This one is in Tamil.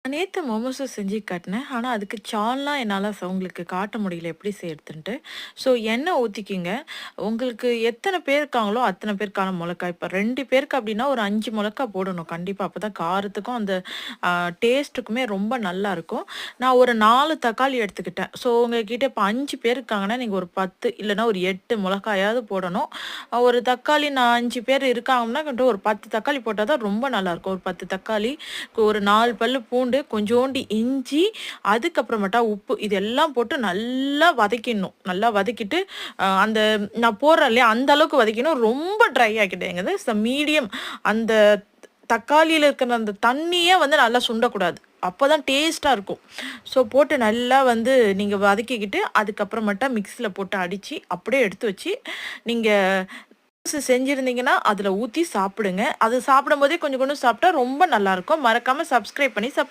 நேத்து மோமோஸ செஞ்சு காட்டுனேன். ஆனா, அதுக்கு சால்னா என்னால உங்களுக்கு காட்ட முடியல எப்படி செய்றதுன்ட்டு. ஸோ எண்ணெய் ஊத்திக்கிங்க. உங்களுக்கு எத்தன பேர் இருக்காங்களோ, அத்தன பேருக்கான மொளகாய். இப்ப 2 பேருக்கு அப்டின்னா, ஒரு 5 மொளகா போடணும் கண்டிப்பா. அப்பதான் காரத்துக்கும், அந்த அ டேஸ்ட்டுக்குமே ரொம்ப நல்லாருக்கும். நான் ஒரு 4 தக்காளி எடுத்துக்கிட்டேன். ஸோ உங்ககிட்ட இப்ப 5 பேர் இருக்காங்கன்னா, நீங்க ஒரு 10 இல்லன்னா ஒரு 8 மொளகாயாவது போடணும். ஒரு தக்காளி நான் 5 பேர் இருக்காங்கன்னா, கிட்ட ஒரு 10 தக்காளி போட்டா தான் ரொம்ப நல்லாருக்கும். ஒரு 10 தக்காளி, ஒரு 4 பல்லு பூண்டு, கொஞ்சோண்டு இஞ்சி, அதுக்கப்புறமேட்டா உப்பு இதெல்லாம் போட்டு நல்லா வதக்கிடணும். நல்லா வதக்கிட்டு, அந்த நான் போடுறேன் இல்லையா, அந்த அளவுக்கு வதக்கிணும். ரொம்ப ட்ரை ஆக்கிடாதீங்க. மீடியம் அந்த தக்காளியில இருக்கிற அந்த தண்ணியே வந்து நல்லா சுண்டக்கூடாது. அப்பதான் டேஸ்ட்டா இருக்கும். ஸோ போட்டு நல்லா வந்து நீங்க வதக்கிக்கிட்டு, அதுக்கப்புறமேட்டா மிக்ஸில போட்டு அடிச்சு, அப்படியே எடுத்து வச்சு, நீங்க செஞ்சிருந்தீங்கன்னா, அதுல ஊத்தி சாப்பிடுங்க. அது சாப்பிடும்போதே கொஞ்சம் கொஞ்சம் சாப்பிட்டா ரொம்ப நல்லாருக்கும். மறக்காம சப்ஸ்கிரைப் பண்ணி சப்போர்ட்